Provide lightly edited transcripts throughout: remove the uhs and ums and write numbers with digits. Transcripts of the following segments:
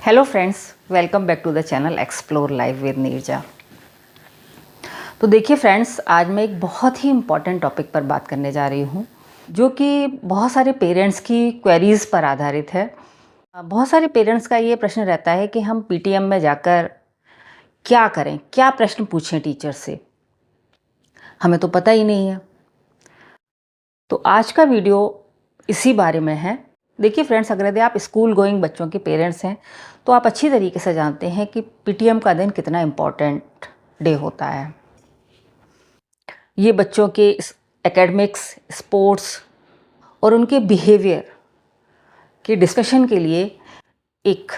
Hello friends, welcome back to the channel explore life with Neerja. तो देखिए friends, आज मैं एक बहुत ही इम्पॉर्टेंट टॉपिक पर बात करने जा रही हूँ जो कि बहुत सारे पेरेंट्स की क्वेरीज़ पर आधारित है। बहुत सारे पेरेंट्स का ये प्रश्न रहता है कि हम पीटीएम में जाकर क्या करें, क्या प्रश्न पूछें टीचर से, हमें तो पता ही नहीं है। तो आज का वीडियो इसी बारे में है। देखिए फ्रेंड्स, अगर यदि आप स्कूल गोइंग बच्चों के पेरेंट्स हैं तो आप अच्छी तरीके से जानते हैं कि पीटीएम का दिन कितना इम्पॉर्टेंट डे होता है। ये बच्चों के एकेडमिक्स, स्पोर्ट्स और उनके बिहेवियर के डिस्कशन के लिए एक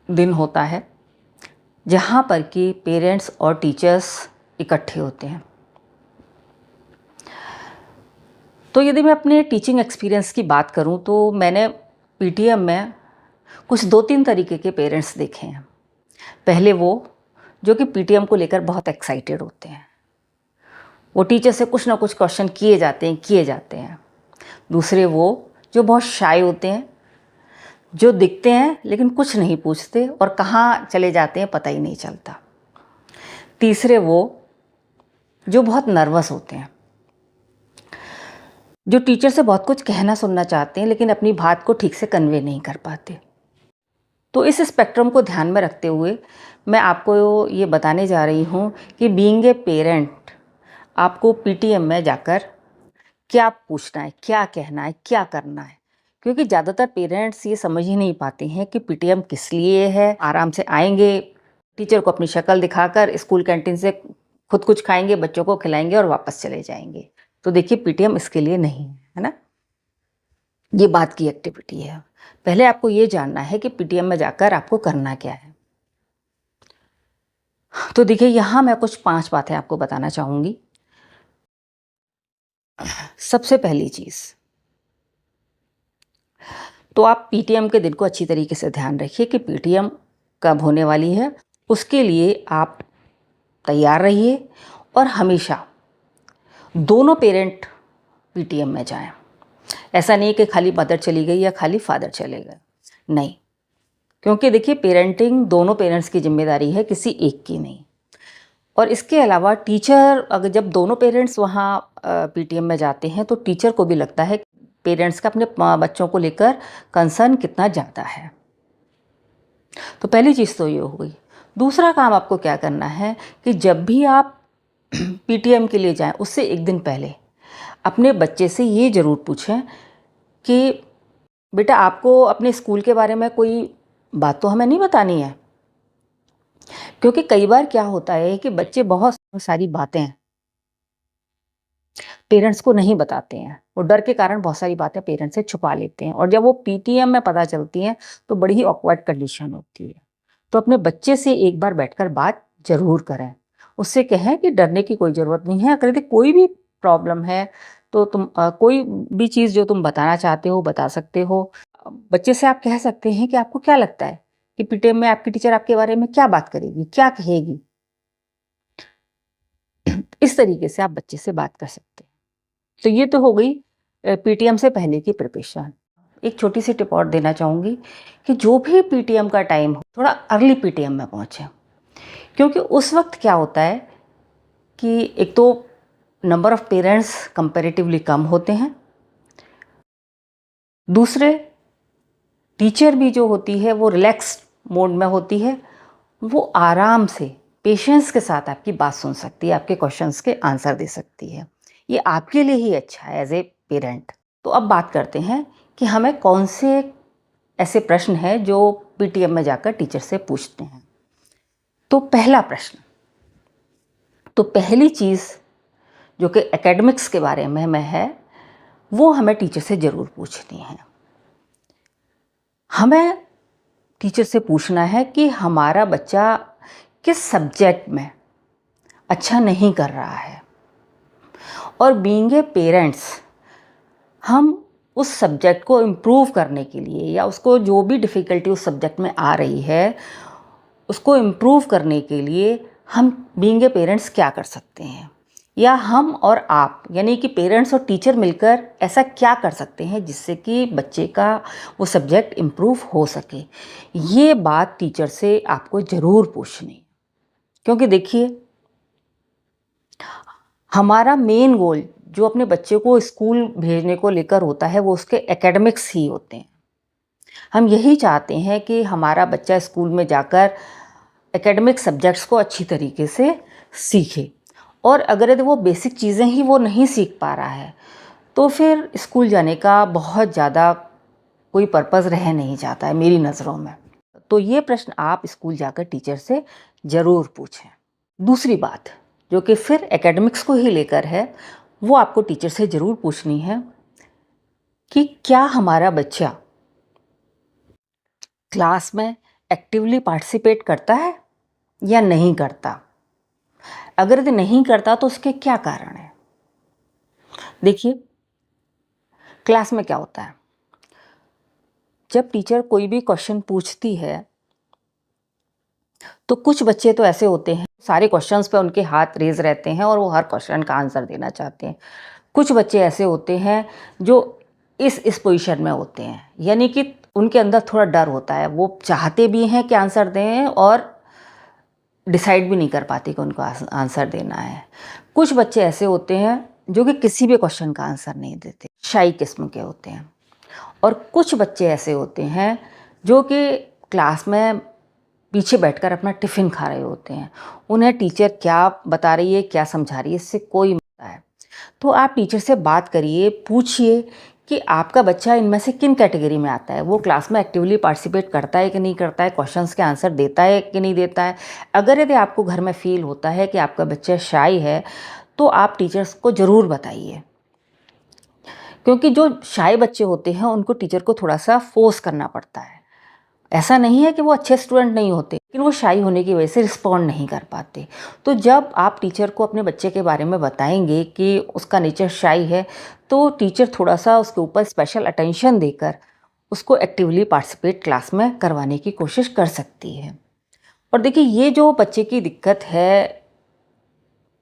दिन होता है जहाँ पर कि पेरेंट्स और टीचर्स इकट्ठे होते हैं। तो यदि मैं अपने टीचिंग एक्सपीरियंस की बात करूं तो मैंने पीटीएम में कुछ 2-3 तरीके के पेरेंट्स देखे हैं। पहले वो जो कि पीटीएम को लेकर बहुत एक्साइटेड होते हैं, वो टीचर से कुछ ना कुछ क्वेश्चन किए जाते हैं। दूसरे वो जो बहुत शाय होते हैं, जो दिखते हैं लेकिन कुछ नहीं पूछते और कहाँ चले जाते हैं पता ही नहीं चलता। तीसरे वो जो बहुत नर्वस होते हैं, जो टीचर से बहुत कुछ कहना सुनना चाहते हैं लेकिन अपनी बात को ठीक से कन्वे नहीं कर पाते। तो इस स्पेक्ट्रम को ध्यान में रखते हुए मैं आपको ये बताने जा रही हूँ कि बीइंग ए पेरेंट आपको पीटीएम में जाकर क्या पूछना है, क्या कहना है, क्या करना है। क्योंकि ज़्यादातर पेरेंट्स ये समझ ही नहीं पाते हैं कि पीटीएम किस लिए है। आराम से आएंगे, टीचर को अपनी शक्ल दिखाकर स्कूल कैंटीन से खुद कुछ खाएंगे, बच्चों को खिलाएंगे और वापस चले जाएंगे। तो देखिए, पीटीएम इसके लिए नहीं है ना, ये बात की एक्टिविटी है। पहले आपको ये जानना है कि पीटीएम में जाकर आपको करना क्या है। तो देखिए, यहाँ मैं कुछ 5 बातें आपको बताना चाहूँगी। सबसे पहली चीज़ तो आप पीटीएम के दिन को अच्छी तरीके से ध्यान रखिए कि पीटीएम कब होने वाली है। उसके लिए आप तैयार रहिए और हमेशा दोनों पेरेंट पीटीएम में जाएं। ऐसा नहीं कि खाली मदर चली गई या खाली फादर चले गए, नहीं। क्योंकि देखिए, पेरेंटिंग दोनों पेरेंट्स की जिम्मेदारी है, किसी एक की नहीं। और इसके अलावा टीचर, अगर जब दोनों पेरेंट्स वहाँ पीटीएम में जाते हैं तो टीचर को भी लगता है पेरेंट्स का अपने बच्चों को लेकर कंसर्न कितना ज़्यादा है। तो पहली चीज़ तो ये हो गई। दूसरा काम आपको क्या करना है कि जब भी आप पीटीएम के लिए जाएं, उससे एक दिन पहले अपने बच्चे से ये ज़रूर पूछें कि बेटा, आपको अपने स्कूल के बारे में कोई बात तो हमें नहीं बतानी है। क्योंकि कई बार क्या होता है कि बच्चे बहुत सारी बातें पेरेंट्स को नहीं बताते हैं, वो डर के कारण बहुत सारी बातें पेरेंट्स से छुपा लेते हैं और जब वो पीटीएम में पता चलती हैं तो बड़ी ही ऑकवर्ड कंडीशन होती है। तो अपने बच्चे से एक बार बैठकर बात जरूर करें, उससे कहें कि डरने की कोई ज़रूरत नहीं है। अगर यदि कोई भी प्रॉब्लम है तो तुम कोई भी चीज़ जो तुम बताना चाहते हो बता सकते हो। बच्चे से आप कह सकते हैं कि आपको क्या लगता है कि पीटीएम में आपकी टीचर आपके बारे में क्या बात करेगी, क्या कहेगी। इस तरीके से आप बच्चे से बात कर सकते हैं। तो ये तो हो गई पीटीएम से पहले की प्रिपरेशन। एक छोटी सी टिप और देना चाहूँगी कि जो भी पीटीएम का टाइम हो, थोड़ा अर्ली पीटीएम में पहुँचें। क्योंकि उस वक्त क्या होता है कि एक तो नंबर ऑफ़ पेरेंट्स कंपैरेटिवली कम होते हैं, दूसरे टीचर भी जो होती है वो रिलैक्स्ड मोड में होती है, वो आराम से पेशेंस के साथ आपकी बात सुन सकती है, आपके क्वेश्चंस के आंसर दे सकती है। ये आपके लिए ही अच्छा है एज ए पेरेंट। तो अब बात करते हैं कि हमें कौन से ऐसे प्रश्न हैं जो पीटीएम में जाकर टीचर से पूछते हैं। तो पहला प्रश्न, तो पहली चीज़ जो कि एकेडमिक्स के बारे में है, वो हमें टीचर से ज़रूर पूछनी है। हमें टीचर से पूछना है कि हमारा बच्चा किस सब्जेक्ट में अच्छा नहीं कर रहा है, और बीइंग ए पेरेंट्स हम उस सब्जेक्ट को इम्प्रूव करने के लिए या उसको जो भी डिफ़िकल्टी उस सब्जेक्ट में आ रही है उसको इम्प्रूव करने के लिए हम बीइंग ए पेरेंट्स क्या कर सकते हैं। या हम और आप यानी कि पेरेंट्स और टीचर मिलकर ऐसा क्या कर सकते हैं जिससे कि बच्चे का वो सब्जेक्ट इम्प्रूव हो सके। ये बात टीचर से आपको ज़रूर पूछनी, क्योंकि देखिए हमारा मेन गोल जो अपने बच्चे को स्कूल भेजने को लेकर होता है वो उसके एकेडमिक्स ही होते हैं। हम यही चाहते हैं कि हमारा बच्चा स्कूल में जाकर एकेडमिक सब्जेक्ट्स को अच्छी तरीके से सीखे, और अगर यदि वो बेसिक चीज़ें ही वो नहीं सीख पा रहा है तो फिर स्कूल जाने का बहुत ज़्यादा कोई पर्पज़ रह नहीं जाता है मेरी नज़रों में। तो ये प्रश्न आप स्कूल जाकर टीचर से ज़रूर पूछें। दूसरी बात जो कि फिर एकेडमिक्स को ही लेकर है, वो आपको टीचर से ज़रूर पूछनी है कि क्या हमारा बच्चा क्लास में एक्टिवली पार्टिसिपेट करता है या नहीं करता। अगर यदि नहीं करता तो उसके क्या कारण है। देखिए क्लास में क्या होता है, जब टीचर कोई भी क्वेश्चन पूछती है तो कुछ बच्चे तो ऐसे होते हैं सारे क्वेश्चंस पे उनके हाथ रेज रहते हैं और वो हर क्वेश्चन का आंसर देना चाहते हैं। कुछ बच्चे ऐसे होते हैं जो इस पोजीशन में होते हैं, यानी कि उनके अंदर थोड़ा डर होता है, वो चाहते भी हैं कि आंसर दें और डिसाइड भी नहीं कर पाते कि उनको आंसर देना है। कुछ बच्चे ऐसे होते हैं जो कि किसी भी क्वेश्चन का आंसर नहीं देते, शाई किस्म के होते हैं। और कुछ बच्चे ऐसे होते हैं जो कि क्लास में पीछे बैठकर अपना टिफ़िन खा रहे होते हैं, उन्हें टीचर क्या बता रही है क्या समझा रही है इससे कोई मतलब है। तो आप टीचर से बात करिए, पूछिए कि आपका बच्चा इनमें से किन कैटेगरी में आता है, वो क्लास में एक्टिवली पार्टिसिपेट करता है कि नहीं करता है, क्वेश्चंस के आंसर देता है कि नहीं देता है। अगर यदि आपको घर में फील होता है कि आपका बच्चा शाई है तो आप टीचर्स को ज़रूर बताइए, क्योंकि जो शाई बच्चे होते हैं उनको टीचर को थोड़ा सा फोर्स करना पड़ता है। ऐसा नहीं है कि वो अच्छे स्टूडेंट नहीं होते, लेकिन वो शाई होने की वजह से रिस्पॉन्ड नहीं कर पाते। तो जब आप टीचर को अपने बच्चे के बारे में बताएंगे कि उसका नेचर शाई है तो टीचर थोड़ा सा उसके ऊपर स्पेशल अटेंशन देकर उसको एक्टिवली पार्टिसिपेट क्लास में करवाने की कोशिश कर सकती है। और देखिए ये जो बच्चे की दिक्कत है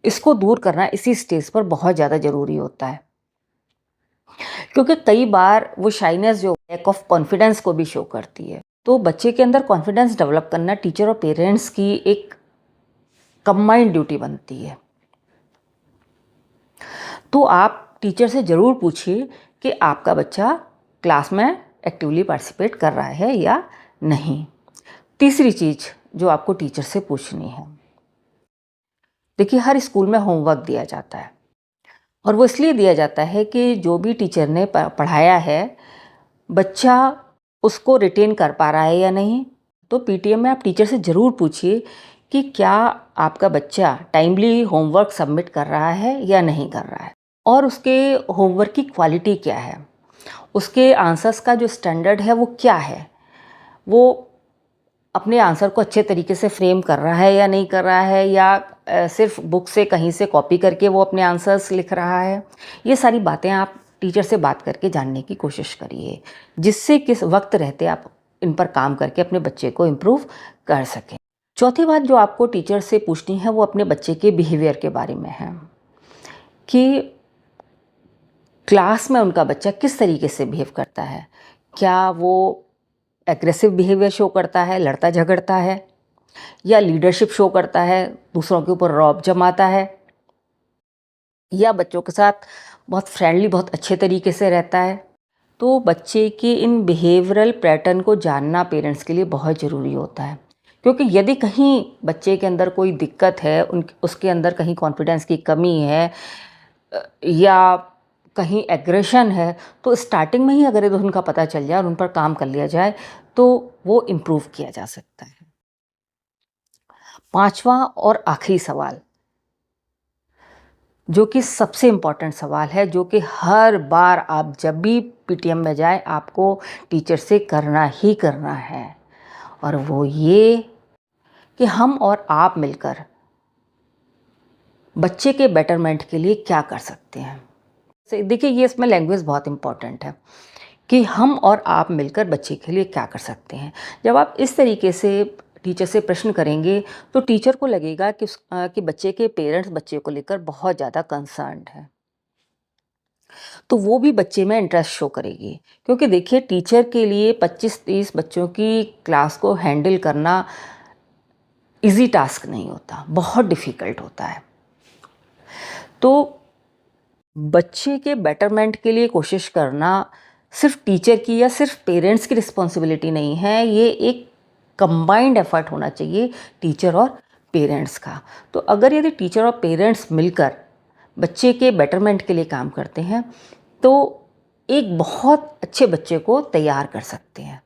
इसको दूर करना इसी स्टेज पर बहुत ज़्यादा ज़रूरी होता है, क्योंकि कई बार वो शाइनेस जो लैक ऑफ कॉन्फिडेंस को भी शो करती है। तो बच्चे के अंदर कॉन्फिडेंस डेवलप करना टीचर और पेरेंट्स की एक कंबाइंड ड्यूटी बनती है। तो आप टीचर से ज़रूर पूछिए कि आपका बच्चा क्लास में एक्टिवली पार्टिसिपेट कर रहा है या नहीं। तीसरी चीज़ जो आपको टीचर से पूछनी है, देखिए हर स्कूल में होमवर्क दिया जाता है और वो इसलिए दिया जाता है कि जो भी टीचर ने पढ़ाया है बच्चा उसको रिटेन कर पा रहा है या नहीं। तो पीटीएम में आप टीचर से ज़रूर पूछिए कि क्या आपका बच्चा टाइमली होमवर्क सबमिट कर रहा है या नहीं कर रहा है, और उसके होमवर्क की क्वालिटी क्या है, उसके आंसर्स का जो स्टैंडर्ड है वो क्या है, वो अपने आंसर को अच्छे तरीके से फ्रेम कर रहा है या नहीं कर रहा है, या सिर्फ बुक से कहीं से कॉपी करके वो अपने आंसर्स लिख रहा है। ये सारी बातें आप टीचर से बात करके जानने की कोशिश करिए, जिससे किस वक्त रहते आप इन पर काम करके अपने बच्चे को इम्प्रूव कर सकें। चौथी बात जो आपको टीचर से पूछनी है वो अपने बच्चे के बिहेवियर के बारे में है कि क्लास में उनका बच्चा किस तरीके से बिहेव करता है। क्या वो एग्रेसिव बिहेवियर शो करता है, लड़ता झगड़ता है, या लीडरशिप शो करता है, दूसरों के ऊपर रौब जमाता है, या बच्चों के साथ बहुत फ्रेंडली बहुत अच्छे तरीके से रहता है। तो बच्चे के इन बिहेवियरल पैटर्न को जानना पेरेंट्स के लिए बहुत ज़रूरी होता है, क्योंकि यदि कहीं बच्चे के अंदर कोई दिक्कत है, उसके अंदर कहीं कॉन्फिडेंस की कमी है या कहीं एग्रेशन है, तो स्टार्टिंग में ही अगर यदि उनका पता चल जाए और उन पर काम कर लिया जाए तो वो इम्प्रूव किया जा सकता है। पांचवा और आखिरी सवाल जो कि सबसे इम्पॉर्टेंट सवाल है, जो कि हर बार आप जब भी पीटीएम में जाए आपको टीचर से करना ही करना है, और वो ये कि हम और आप मिलकर बच्चे के बेटरमेंट के लिए क्या कर सकते हैं। देखिए ये इसमें लैंग्वेज बहुत इम्पॉर्टेंट है कि हम और आप मिलकर बच्चे के लिए क्या कर सकते हैं। जब आप इस तरीके से टीचर से प्रश्न करेंगे तो टीचर को लगेगा कि बच्चे के पेरेंट्स बच्चे को लेकर बहुत ज़्यादा कंसर्न्ड हैं, तो वो भी बच्चे में इंटरेस्ट शो करेगी। क्योंकि देखिए, टीचर के लिए 25-30 बच्चों की क्लास को हैंडल करना इजी टास्क नहीं होता, बहुत डिफ़िकल्ट होता है। तो बच्चे के बेटरमेंट के लिए कोशिश करना सिर्फ टीचर की या सिर्फ पेरेंट्स की रिस्पॉन्सिबिलिटी नहीं है, ये एक कंबाइंड एफर्ट होना चाहिए टीचर और पेरेंट्स का। तो अगर यदि टीचर और पेरेंट्स मिलकर बच्चे के बेटरमेंट के लिए काम करते हैं तो एक बहुत अच्छे बच्चे को तैयार कर सकते हैं।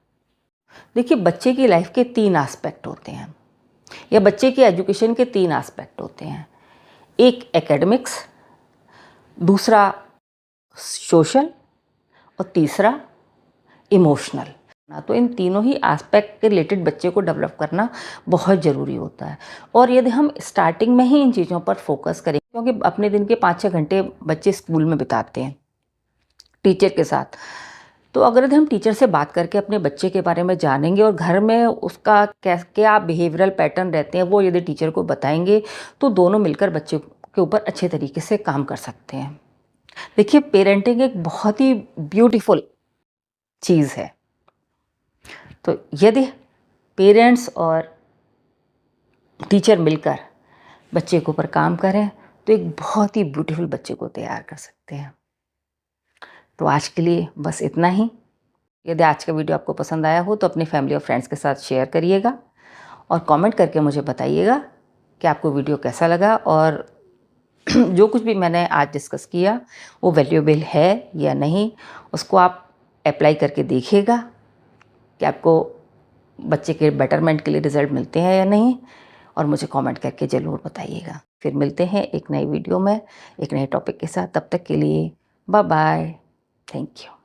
देखिए, बच्चे की लाइफ के 3 एस्पेक्ट होते हैं, या बच्चे के एजुकेशन के 3 एस्पेक्ट होते हैं। एक एकेडमिक्स, दूसरा सोशल और तीसरा इमोशनल। तो इन तीनों ही एस्पेक्ट के रिलेटेड बच्चे को डेवलप करना बहुत ज़रूरी होता है। और यदि हम स्टार्टिंग में ही इन चीज़ों पर फोकस करें, क्योंकि अपने दिन के 5-6 घंटे बच्चे स्कूल में बिताते हैं टीचर के साथ, तो अगर यदि हम टीचर से बात करके अपने बच्चे के बारे में जानेंगे और घर में उसका क्या बिहेवियरल पैटर्न रहते हैं वो यदि टीचर को बताएंगे, तो दोनों मिलकर बच्चे के ऊपर अच्छे तरीके से काम कर सकते हैं। देखिए, पेरेंटिंग एक बहुत ही ब्यूटीफुल चीज़ है। तो यदि पेरेंट्स और टीचर मिलकर बच्चे के ऊपर काम करें तो एक बहुत ही ब्यूटीफुल बच्चे को तैयार कर सकते हैं। तो आज के लिए बस इतना ही। यदि आज का वीडियो आपको पसंद आया हो तो अपनी फैमिली और फ्रेंड्स के साथ शेयर करिएगा और कमेंट करके मुझे बताइएगा कि आपको वीडियो कैसा लगा और जो कुछ भी मैंने आज डिस्कस किया वो वैल्यूएबल है या नहीं, उसको आप अप्लाई करके देखिएगा कि आपको बच्चे के बेटरमेंट के लिए रिज़ल्ट मिलते हैं या नहीं, और मुझे कमेंट करके ज़रूर बताइएगा। फिर मिलते हैं एक नई वीडियो में एक नए टॉपिक के साथ। तब तक के लिए बाय बाय, थैंक यू।